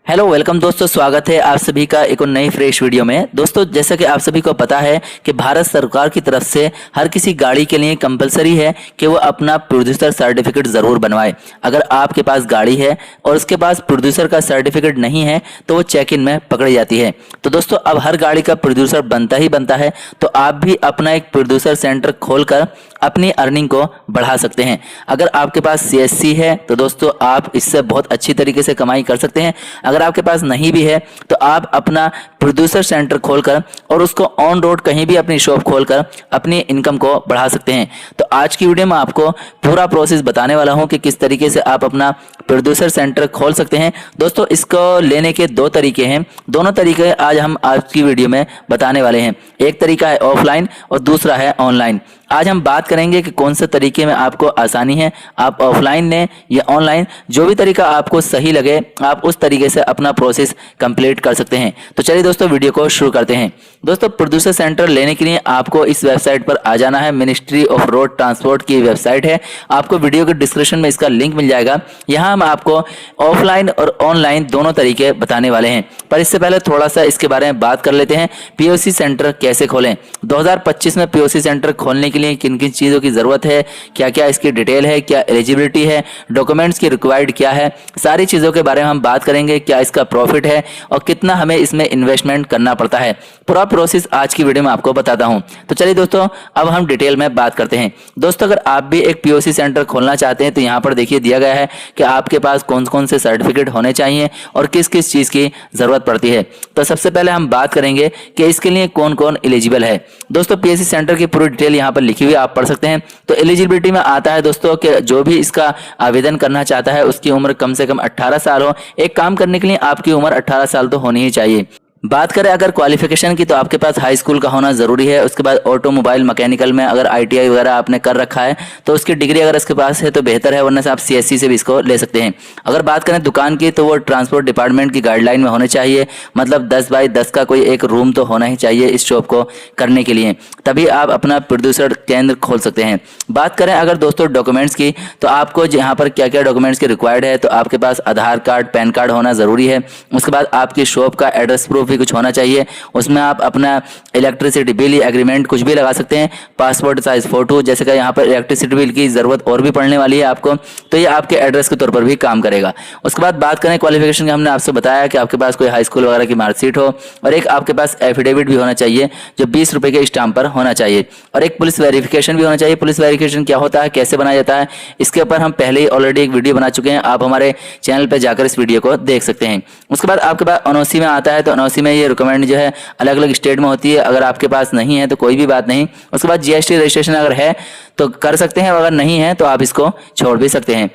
Hello welcome दोस्तों, स्वागत है आप सभी का एक और नई फ्रेश वीडियो में। दोस्तों, जैसा कि आप सभी को पता है कि भारत सरकार की तरफ से हर किसी गाड़ी के लिए कंपलसरी है कि वो अपना प्रोड्यूसर सर्टिफिकेट ज़रूर बनवाए। अगर आपके पास गाड़ी है और उसके पास प्रोड्यूसर का सर्टिफिकेट नहीं है तो वो चेक इन में पकड़ी जाती है। तो दोस्तों, अब हर गाड़ी का प्रोड्यूसर बनता ही बनता है, तो आप भी अपना एक प्रोड्यूसर सेंटर खोलकर अपनी अर्निंग को बढ़ा सकते हैं। अगर आपके पास सीएससी है तो दोस्तों आप इससे बहुत अच्छी तरीके से कमाई कर सकते हैं। अगर आपके पास नहीं भी है तो आप अपना प्रोड्यूसर सेंटर खोलकर और उसको ऑन रोड कहीं भी अपनी शॉप खोलकर अपनी इनकम को बढ़ा सकते हैं। तो आज की वीडियो में आपको पूरा प्रोसेस बताने वाला हूं कि किस तरीके से आप अपना प्रोड्यूसर सेंटर खोल सकते हैं। दोस्तों, इसको लेने के दो तरीके हैं, दोनों तरीके आज की वीडियो में बताने वाले हैं। एक तरीका है ऑफलाइन और दूसरा है ऑनलाइन। आज हम बात करेंगे कि कौन से तरीके में आपको आसानी है, आप ऑफलाइन लें या ऑनलाइन, जो भी तरीका आपको सही लगे आप उस तरीके से अपना प्रोसेस कंप्लीट कर सकते हैं। तो चलिए दोस्तों, वीडियो को शुरू करते हैं। दोस्तों, प्रोड्यूसर सेंटर लेने के लिए आपको इस वेबसाइट पर आ जाना है। मिनिस्ट्री ऑफ रोड ट्रांसपोर्ट की वेबसाइट है, आपको वीडियो के डिस्क्रिप्शन में इसका लिंक मिल जाएगा। यहाँ हम आपको ऑफलाइन और ऑनलाइन दोनों तरीके बताने वाले हैं, पर इससे पहले थोड़ा सा इसके बारे में बात कर लेते हैं। पीओसी सेंटर कैसे खोलें, 2025 में पीओसी सेंटर खोलने के लिए किन किन चीज़ों की ज़रूरत है, क्या क्या इसकी डिटेल है, क्या एलिजिबिलिटी है, डॉक्यूमेंट्स की रिक्वायर्ड क्या है, सारी चीज़ों के बारे में हम बात करेंगे। क्या इसका प्रॉफिट है और कितना हमें इसमें इन्वेस्टमेंट करना पड़ता है, पूरा प्रोसेस आज की वीडियो में आपको बताता हूं। तो चलिए दोस्तों, अब हम डिटेल में बात करते हैं। दोस्तों, अगर आप भी एक पीओसी सेंटर खोलना चाहते हैं तो यहाँ पर देखिए दिया गया है कि आपके पास कौन कौन से सर्टिफिकेट होने चाहिए और किस किस चीज़ की ज़रूरत पड़ती है। तो सबसे पहले हम बात करेंगे कि इसके लिए कौन कौन एलिजिबल है। दोस्तों, पीओसी सेंटर की पूरी डिटेल यहाँ पर लिखी हुई आप पढ़ सकते हैं। तो एलिजिबिलिटी में आता है दोस्तों कि जो भी इसका आवेदन करना चाहता है उसकी उम्र कम से कम 18 साल हो। एक काम करने के लिए आपकी उम्र 18 साल तो होनी ही चाहिए। बात करें अगर क्वालिफिकेशन की तो आपके पास हाई स्कूल का होना ज़रूरी है। उसके बाद ऑटोमोबाइल मैकेनिकल में अगर आईटीआई वगैरह आपने कर रखा है तो उसकी डिग्री अगर इसके पास है तो बेहतर है, वरना से आप सीएससी से भी इसको ले सकते हैं। अगर बात करें दुकान की तो वो ट्रांसपोर्ट डिपार्टमेंट की गाइडलाइन में होने चाहिए, मतलब 10 बाई 10 का कोई एक रूम तो होना ही चाहिए इस शॉप को करने के लिए, तभी आप अपना प्रोड्यूसर केंद्र खोल सकते हैं। बात करें अगर दोस्तों डॉक्यूमेंट्स की तो आपको यहाँ पर क्या क्या डॉक्यूमेंट्स की रिक्वायर्ड है, तो आपके पास आधार कार्ड, पैन कार्ड होना ज़रूरी है। उसके बाद आपकी शॉप का एड्रेस प्रूफ कुछ होना चाहिए, उसमें आप अपना इलेक्ट्रिसिटी बिल एग्रीमेंट कुछ भी लगा सकते हैं। पासपोर्ट साइज फोटो, जैसे कि यहाँ पर इलेक्ट्रिसिटी बिल की जरूरत और भी पड़ने वाली है आपको, तो ये आपके एड्रेस के तौर पर भी काम करेगा। उसके बाद बात करें क्वालिफिकेशन की, हमने आपसे बताया कि आपके पास कोई हाई स्कूल वगैरह की मार्कशीट हो और एक आपके पास एफिडेविट भी होना चाहिए जो 20 रुपए के स्टाम्प पर होना चाहिए, और एक पुलिस वेरिफिकेशन भी होना चाहिए। पुलिस वेरिफिकेशन क्या होता है, कैसे बनाया जाता है, इसके ऊपर हम पहले ही ऑलरेडी एक वीडियो बना चुके हैं, आप हमारे चैनल पर जाकर इस वीडियो को देख सकते हैं। उसके बाद आपके पास एनओसी में आता है, तो एनओसी में ये रिकमेंड जो है अलग अलग स्टेट में होती है। अगर आपके पास नहीं है तो कोई भी बात नहीं। उसके बाद जीएसटी रजिस्ट्रेशन अगर है तो कर सकते हैं, अगर नहीं है तो आप इसको छोड़ भी सकते हैं।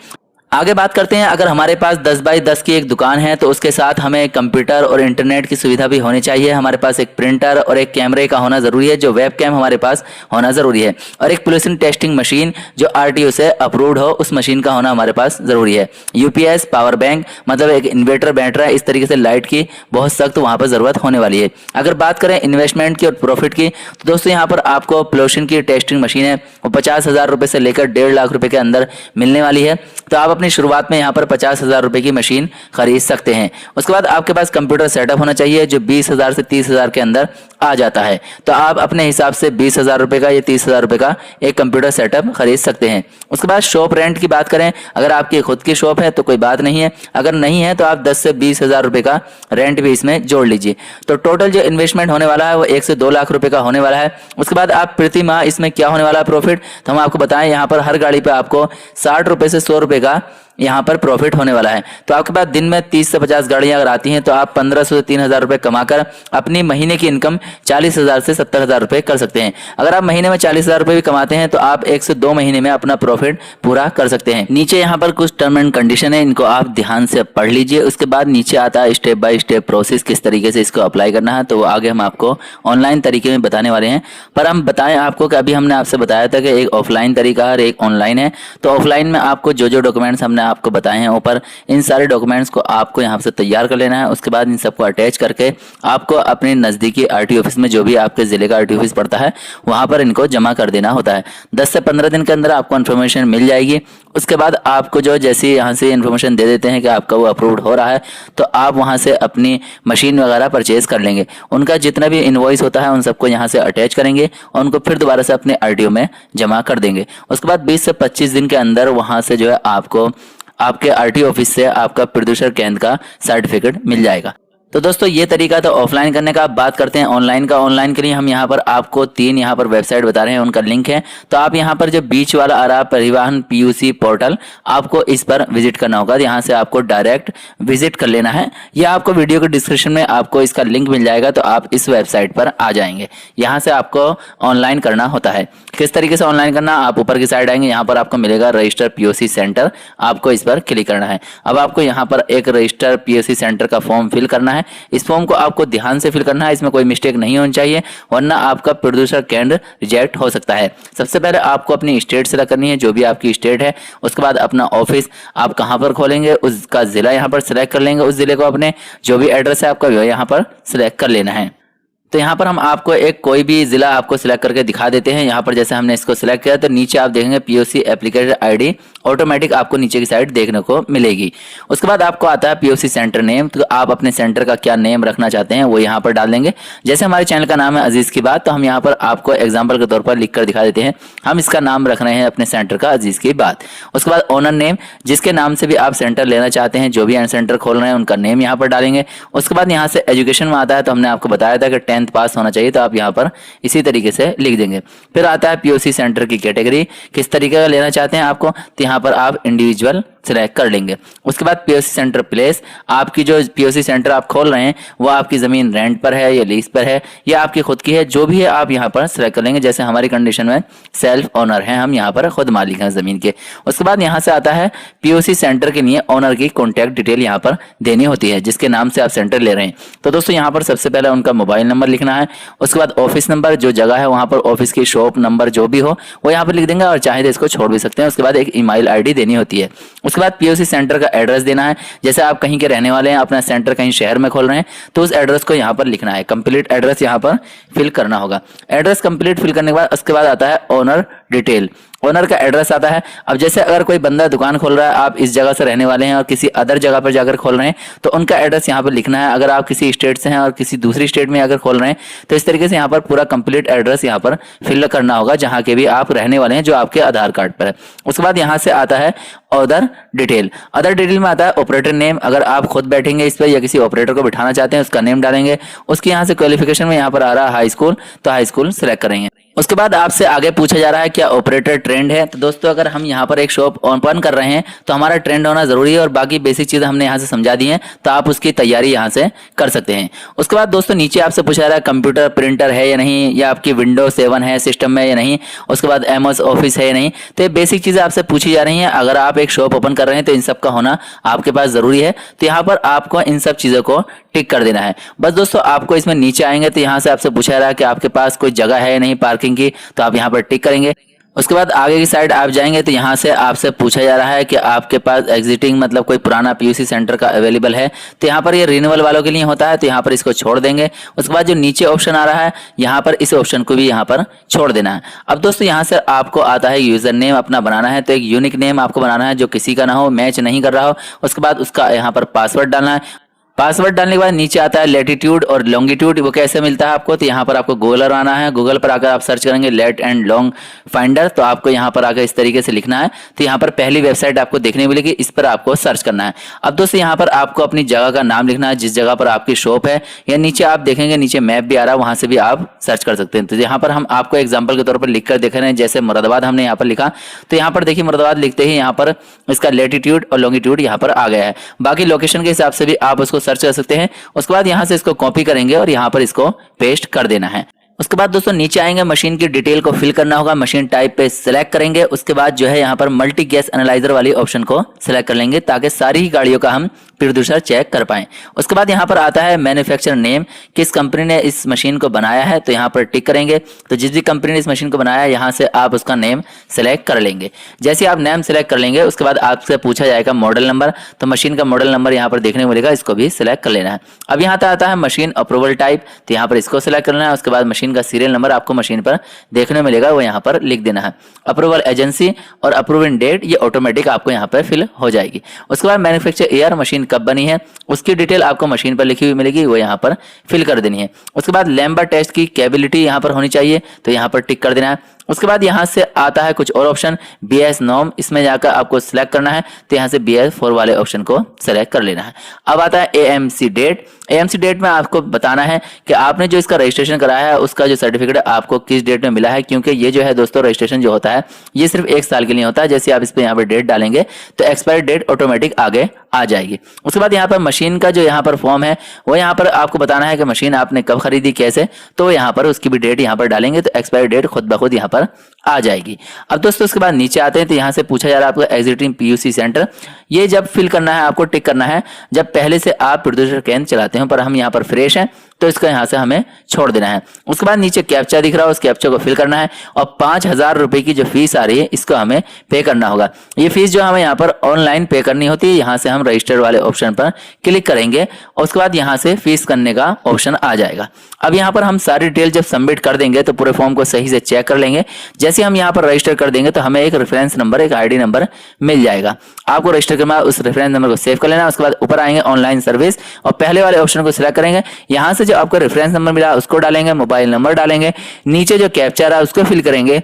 आगे बात करते हैं, अगर हमारे पास 10 बाई 10 की एक दुकान है तो उसके साथ हमें कंप्यूटर और इंटरनेट की सुविधा भी होनी चाहिए। हमारे पास एक प्रिंटर और एक कैमरे का होना ज़रूरी है, जो वेब कैम हमारे पास होना ज़रूरी है, और एक पोल्यूशन टेस्टिंग मशीन जो आरटीओ से अप्रूव्ड हो उस मशीन का होना हमारे पास ज़रूरी है। यूपीएस, पावर बैंक, मतलब एक इन्वर्टर बैटरी, इस तरीके से लाइट की बहुत सख्त वहाँ पर ज़रूरत होने वाली है। अगर बात करें इन्वेस्टमेंट की और प्रॉफिट की तो दोस्तों यहाँ पर आपको पोल्यूशन की टेस्टिंग मशीन है वो 50,000 रुपये से लेकर 1.5 लाख रुपये के अंदर मिलने वाली है। तो आप अपनी शुरुआत में यहाँ पर 50,000 रुपये की मशीन खरीद सकते हैं। उसके बाद आपके पास कंप्यूटर सेटअप होना चाहिए जो 20,000 से 30,000 के अंदर आ जाता है। तो आप अपने हिसाब से 20,000 रुपये का या 30,000 रुपये का एक कंप्यूटर सेटअप खरीद सकते हैं। उसके बाद शॉप रेंट की बात करें, अगर आपकी खुद की शॉप है तो कोई बात नहीं है, अगर नहीं है तो आप 10 से 20,000 रुपये का रेंट भी इसमें जोड़ लीजिए। तो टोटल जो इन्वेस्टमेंट होने वाला है वो 1 से 2 लाख रुपये का होने वाला है। उसके बाद आप प्रति माह इसमें क्या होने वाला है प्रॉफिट, तो हम आपको बताएं, यहाँ पर हर गाड़ी पर आपको 60 रुपये से 100 रुपये का यहाँ पर प्रॉफिट होने वाला है। तो आपके पास दिन में 30 से 50 गाड़ियाँ अगर आती हैं तो आप 1500 से 3,000 रुपये कमाकर अपनी महीने की इनकम 40,000 से 70,000 रुपये कर सकते हैं। अगर आप महीने में 40,000 रुपये भी कमाते हैं तो आप 1 से 2 महीने में अपना प्रॉफिट पूरा कर सकते हैं। नीचे यहाँ पर कुछ टर्म एंड कंडीशन है, इनको आप ध्यान से पढ़ लीजिए। उसके बाद नीचे आता है स्टेप बाय स्टेप प्रोसेस, किस तरीके से इसको अप्लाई करना है, तो वो आगे हम आपको ऑनलाइन तरीके में बताने वाले हैं। पर हम बताएं आपको कि अभी हमने आपसे बताया था कि एक ऑफलाइन तरीका और एक ऑनलाइन है। तो ऑफलाइन में आपको जो जो डॉक्यूमेंट्स हमने आपको बताए हैं पर इन सारे डॉक्यूमेंट्स को आपको यहाँ से तैयार कर लेना है। उसके बाद इन सबको अटैच करके आपको अपने नज़दीकी आरटीओ ऑफिस में, जो भी आपके ज़िले का आरटीओ ऑफिस पड़ता है, वहाँ पर इनको जमा कर देना होता है। 10 से 15 दिन के अंदर आपको इन्फॉर्मेशन मिल जाएगी। उसके बाद आपको जो जैसे यहाँ से इन्फॉर्मेशन दे देते हैं कि आपका वो अप्रूव्ड हो रहा है, तो आप वहाँ से अपनी मशीन वगैरह परचेज कर लेंगे। उनका जितना भी इनवॉइस होता है उन सबको यहाँ से अटैच करेंगे और उनको फिर दोबारा से अपने आरटीओ में जमा कर देंगे। उसके बाद 20 से 25 दिन के अंदर वहाँ से जो है आपको आपके आरटीओ ऑफिस से आपका प्रदूषण केंद्र का सर्टिफिकेट मिल जाएगा। तो दोस्तों ये तरीका था ऑफलाइन करने का। अब बात करते हैं ऑनलाइन का। ऑनलाइन के लिए हम यहाँ पर आपको 3 यहाँ पर वेबसाइट बता रहे हैं, उनका लिंक है। तो आप यहाँ पर जो बीच वाला आ रहा है परिवहन पीयूसी पोर्टल, आपको इस पर विजिट करना होगा। यहाँ से आपको डायरेक्ट विजिट कर लेना है, या आपको वीडियो के डिस्क्रिप्शन में आपको इसका लिंक मिल जाएगा, तो आप इस वेबसाइट पर आ जाएंगे। यहाँ से आपको ऑनलाइन करना होता है। किस तरीके से ऑनलाइन करना, आप ऊपर की साइड आएंगे, यहाँ पर आपको मिलेगा रजिस्टर पीओसी सेंटर, आपको इस पर क्लिक करना है। अब आपको यहाँ पर एक रजिस्टर पीओसी सेंटर का फॉर्म फिल करना है। इस फॉर्म को आपको ध्यान से फिल करना है, इसमें कोई मिस्टेक नहीं होनी चाहिए, वरना आपका प्रदूषण केंद्र रिजेक्ट हो सकता है। सबसे पहले आपको अपनी स्टेट सेलेक्ट करनी है, जो भी आपकी स्टेट है। उसके बाद अपना ऑफिस आप कहां पर खोलेंगे उसका जिला यहाँ पर सिलेक्ट कर लेंगे। उस जिले को अपने जो भी एड्रेस है आपका यहाँ पर सिलेक्ट कर लेना है। तो यहाँ पर हम आपको एक कोई भी जिला आपको सिलेक्ट करके दिखा देते हैं। यहाँ पर जैसे हमने इसको सिलेक्ट किया तो नीचे आप देखेंगे पीओसी एप्लीकेशन आईडी ऑटोमेटिक आपको नीचे की साइड देखने को मिलेगी। उसके बाद आपको आता है पीओसी सेंटर नेम, तो आप अपने सेंटर का क्या नेम रखना चाहते हैं वो यहाँ पर डाल देंगे। जैसे हमारे चैनल का नाम है अजीज की बात, तो हम यहाँ पर आपको एग्जाम्पल के तौर पर लिख कर दिखा देते हैं। हम इसका नाम रख रहे हैं अपने सेंटर का अजीज की बात। उसके बाद ओनर नेम, जिसके नाम से भी आप सेंटर लेना चाहते हैं, जो भी सेंटर खोल रहे हैं उनका नेम यहाँ पर डालेंगे। उसके बाद यहाँ से एजुकेशन में आता है, तो हमने आपको बताया था कि 10th पास होना चाहिए, तो आप यहाँ पर इसी तरीके से लिख देंगे। फिर आता है पीओसी सेंटर की कैटेगरी, किस तरीके का लेना चाहते हैं आपको, तो यहाँ पर आप इंडिविजुअल सिलेक्ट कर लेंगे। उसके बाद पीओसी सेंटर प्लेस, आपकी जो पीओसी सेंटर आप खोल रहे हैं वो आपकी जमीन रेंट पर है या लीज पर है या आपकी खुद की है, जो भी है आप यहाँ पर सिलेक्ट कर लेंगे। जैसे हमारी कंडीशन में सेल्फ ओनर है, हम यहाँ पर खुद मालिक हैं जमीन के। उसके बाद यहाँ से आता है पीओसी सेंटर के लिए ओनर की कॉन्टैक्ट डिटेल यहाँ पर देनी होती है, जिसके नाम से आप सेंटर ले रहे हैं। तो दोस्तों यहाँ पर सबसे पहले उनका मोबाइल नंबर लिखना है। उसके बाद ऑफिस नंबर, जो जगह है वहाँ पर ऑफिस की शॉप नंबर जो भी हो वो यहाँ पर लिख देंगे, और चाहे तो इसको छोड़ भी सकते हैं। उसके बाद एक ईमेल आईडी देनी होती है। उसके बाद पीओसी सेंटर का एड्रेस देना है। जैसे आप कहीं के रहने वाले हैं, अपना सेंटर कहीं शहर में खोल रहे हैं, तो उस एड्रेस को यहाँ पर लिखना है। कंप्लीट एड्रेस यहाँ पर फिल करना होगा। एड्रेस कंप्लीट फिल करने के बाद उसके बाद आता है ओनर डिटेल, ओनर का एड्रेस आता है। अब जैसे अगर कोई बंदा दुकान खोल रहा है, आप इस जगह से रहने वाले हैं और किसी अदर जगह पर जाकर खोल रहे हैं, तो उनका एड्रेस यहाँ पर लिखना है। अगर आप किसी स्टेट से हैं और किसी दूसरी स्टेट में अगर खोल रहे हैं, तो इस तरीके से यहाँ पर पूरा कंप्लीट एड्रेस यहाँ पर फिल करना होगा, जहाँ के भी आप रहने वाले हैं, जो आपके आधार कार्ड पर है। उसके बाद यहाँ से आता है अदर डिटेल। अदर डिटेल में आता है ऑपरेटर नेम, अगर आप खुद बैठेंगे इस पर या किसी ऑपरेटर को बिठाना चाहते हैं उसका नेम डालेंगे। उसके यहाँ से क्वालिफिकेशन में यहाँ पर आ रहा है हाई स्कूल, तो हाई स्कूल सेलेक्ट करेंगे। उसके बाद आपसे आगे पूछा जा रहा है क्या ऑपरेटर ट्रेंड है। तो दोस्तों अगर हम यहाँ पर एक शॉप ओपन कर रहे हैं तो हमारा ट्रेंड होना जरूरी है, और बाकी बेसिक चीजें हमने यहाँ से समझा दी हैं, तो आप उसकी तैयारी यहाँ से कर सकते हैं। उसके बाद दोस्तों नीचे आपसे पूछा जा रहा है कंप्यूटर प्रिंटर है या नहीं, या आपकी विंडोज 7 है सिस्टम में या नहीं, उसके बाद एमएस ऑफिस है या नहीं। तो ये बेसिक चीजें आपसे पूछी जा रही हैं। अगर आप एक शॉप ओपन कर रहे हैं तो इन सब का होना आपके पास जरूरी है। तो यहाँ पर आपको इन सब चीजों को टिक कर देना है। बस दोस्तों आपको इसमें नीचे आएंगे तो यहाँ से आपसे पूछा जा रहा है कि आपके पास कोई जगह है या नहीं पार्किंग की, तो आप यहाँ पर टिक करेंगे। उसके बाद आगे की साइड आप जाएंगे तो यहाँ से आपसे पूछा जा रहा है कि आपके पास एग्जिटिंग मतलब कोई पुराना पीयूसी सेंटर का अवेलेबल है, तो यहाँ पर ये रिन्यूअल वालों के लिए होता है, तो यहाँ पर इसको छोड़ देंगे। उसके बाद जो नीचे ऑप्शन आ रहा है यहाँ पर इस ऑप्शन को भी यहाँ पर छोड़ देना है। अब दोस्तों यहाँ से आपको आता है यूजर नेम अपना बनाना है, तो एक यूनिक नेम आपको बनाना है जो किसी का ना हो, मैच नहीं कर रहा हो। उसके बाद उसका यहाँ पर पासवर्ड डालना है। पासवर्ड डालने के बाद नीचे आता है लैटिट्यूड और लॉन्गिट्यूड, वो कैसे मिलता है आपको, तो यहाँ पर आपको गूगल पर आना है। गूगल पर आकर आप सर्च करेंगे लेट एंड लॉन्ग फाइंडर, तो आपको यहाँ पर आकर इस तरीके से लिखना है। तो यहाँ पर पहली वेबसाइट आपको देखने मिलेगी, इस पर आपको सर्च करना है। अब दोस्तों यहाँ पर आपको अपनी जगह का नाम लिखना है, जिस जगह पर आपकी शॉप है, या नीचे आप देखेंगे नीचे मैप भी आ रहा है, वहां से भी आप सर्च कर सकते हैं। तो यहाँ पर हम आपको एग्जाम्पल के तौर पर लिख कर देख रहे हैं, जैसे मुरादाबाद हमने यहाँ पर लिखा, तो यहाँ पर देखिए मुरादाबाद लिखते ही यहाँ पर इसका लैटिट्यूड और लॉन्गिट्यूड यहाँ पर आ गया है। बाकी लोकेशन के हिसाब से भी आप उसको सर्च कर सकते हैं। उसके बाद यहां से इसको कॉपी करेंगे और यहां पर इसको पेस्ट कर देना है। उसके बाद दोस्तों नीचे आएंगे, मशीन की डिटेल को फिल करना होगा, मशीन टाइप पे सिलेक्ट करेंगे। उसके बाद जो है यहाँ पर मल्टी गैस एनालाइजर वाली ऑप्शन को सिलेक्ट कर लेंगे, ताकि सारी ही गाड़ियों का हम प्रदूषण चेक कर पाएं। उसके बाद यहाँ पर आता है मैन्युफैक्चरर नेम, किस कंपनी ने इस मशीन को बनाया है, तो यहाँ पर टिक करेंगे। तो जिस भी कंपनी ने इस मशीन को बनाया है यहाँ से आप उसका नेम सेलेक्ट कर लेंगे। जैसे आप नेम सेलेक्ट कर लेंगे उसके बाद आपसे पूछा जाएगा मॉडल नंबर, तो मशीन का मॉडल नंबर यहाँ पर देखने को मिलेगा, इसको भी सिलेक्ट कर लेना है। अब यहाँ आता है मशीन अप्रूवल टाइप, तो यहाँ पर इसको सिलेक्ट करना है। उसके बाद मशीन मशीन का सीरियल नंबर आपको मशीन पर देखने मिलेगा, वो यहाँ पर लिख देना है। अप्रूवल एजेंसी और अप्रूविंग डेट ये ऑटोमेटिक आपको यहाँ पर फिल हो जाएगी। उसके बाद मैन्युफैक्चर ईयर, मशीन कब बनी है उसकी डिटेल आपको मशीन पर लिखी हुई मिलेगी, वो यहाँ पर फिल कर देनी है। उसके बाद लैम्बा टेस्ट की कैपेबिलिटी यहाँ पर होनी चाहिए, तो यहाँ पर टिक कर देना है। उसके बाद यहाँ से आता है कुछ और ऑप्शन, BS नॉर्म, इसमें जाकर आपको सिलेक्ट करना है, तो यहाँ से BS4 वाले ऑप्शन को सिलेक्ट कर लेना है। अब आता है AMC डेट। AMC डेट में आपको बताना है कि आपने जो इसका रजिस्ट्रेशन कराया है उसका जो सर्टिफिकेट आपको किस डेट में मिला है, क्योंकि ये जो है दोस्तों रजिस्ट्रेशन जो होता है ये सिर्फ 1 साल के लिए होता है। जैसे आप इस पर यहाँ पर डेट डालेंगे तो एक्सपायरी डेट ऑटोमेटिक आगे आ जाएगी। उसके बाद यहाँ पर मशीन का जो यहाँ पर फॉर्म है वो यहाँ पर आपको बताना है कि मशीन आपने कब खरीदी, कैसे, तो यहाँ पर उसकी भी डेट यहाँ पर डालेंगे तो एक्सपायरी डेट खुद ब खुद यहाँ पर आ जाएगी। अब दोस्तों उसके बाद नीचे आते हैं तो यहाँ से पूछा जा रहा है आपको एग्जिटिंग PUC सेंटर, ये जब फिल करना है आपको टिक करना है जब पहले से आप प्रोड्यूसर केंद्र चलाते हो, पर हम यहाँ पर फ्रेश हैं तो इसका यहाँ से हमें छोड़ देना है। उसके बाद नीचे कैप्चा दिख रहा है, उस कैप्चा को फिल करना है और 5,000 रुपए की जो फीस आ रही है इसको हमें पे करना होगा। ये फीस जो हमें यहाँ पर ऑनलाइन पे करनी होती है, यहाँ से हम रजिस्टर वाले ऑप्शन पर क्लिक करेंगे और उसके बाद यहाँ से फीस करने का ऑप्शन आ जाएगा। अब यहाँ पर हम सारी डिटेल जब सबमिट कर देंगे तो पूरे फॉर्म को सही से चेक कर लेंगे। जैसे हम यहाँ पर रजिस्टर कर देंगे तो हमें एक रेफरेंस नंबर, एक ID नंबर मिल जाएगा। आपको रजिस्टर करना, उस रेफरेंस नंबर को सेव कर लेना। उसके बाद ऊपर आएंगे ऑनलाइन सर्विस और पहले वाले ऑप्शन को सिलेक्ट करेंगे। यहाँ से जो आपको रेफरेंस नंबर मिला उसको डालेंगे, मोबाइल नंबर डालेंगे, नीचे जो कैप्चा रहा उसको फिल करेंगे।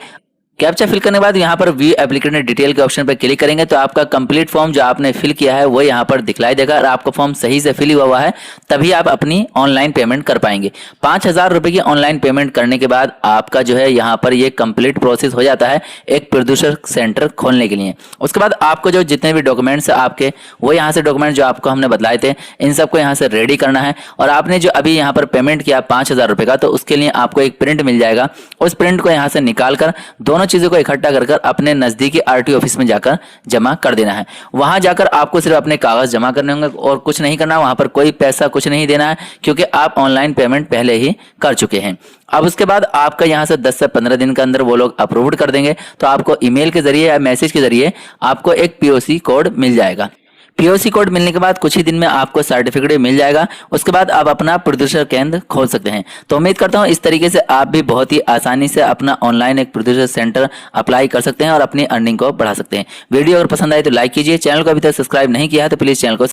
कैप्चा फिल करने के बाद यहाँ पर व्यू एप्लीकेशन डिटेल के ऑप्शन पर क्लिक करेंगे तो आपका कंप्लीट फॉर्म जो आपने फिल किया है वो यहाँ पर दिखलाई देगा और आपका फॉर्म सही से फिल हुआ है तभी आप अपनी ऑनलाइन पेमेंट कर पाएंगे। 5,000 रुपए की ऑनलाइन पेमेंट करने के बाद आपका जो है यहाँ पर ये कंप्लीट प्रोसेस हो जाता है एक प्रोड्यूसर सेंटर खोलने के लिए। उसके बाद आपको जो जितने भी डॉक्यूमेंट्स आपके वो यहाँ से डॉक्यूमेंट जो आपको हमने बतलाए थे इन सबको यहाँ से रेडी करना है। और आपने जो अभी यहाँ पर पेमेंट किया 5,000 रुपए का, तो उसके लिए आपको एक प्रिंट मिल जाएगा। उस प्रिंट को यहाँ से निकाल कर दोनों चीजों को इकट्ठा कर अपने नजदीकी RTO ऑफिस में जाकर जमा कर देना है। वहां जाकर आपको सिर्फ अपने कागज जमा करने होंगे और कुछ नहीं करना, वहां पर कोई पैसा कुछ नहीं देना है क्योंकि आप ऑनलाइन पेमेंट पहले ही कर चुके हैं। अब उसके बाद आपका यहां से 10 से 15 दिन के अंदर वो लोग अप्रूव्ड कर देंगे, तो आपको ईमेल के जरिए या मैसेज के जरिए आपको एक POC कोड मिल जाएगा। POC कोड मिलने के बाद कुछ ही दिन में आपको सर्टिफिकेट मिल जाएगा। उसके बाद आप अपना प्रोड्यूसर केंद्र खोल सकते हैं। तो उम्मीद करता हूं इस तरीके से आप भी बहुत ही आसानी से अपना ऑनलाइन एक प्रोड्यूसर सेंटर अप्लाई कर सकते हैं और अपनी अर्निंग को बढ़ा सकते हैं। वीडियो अगर पसंद आए तो लाइक कीजिए, चैनल को अभी तक सब्सक्राइब नहीं किया है तो प्लीज चैनल को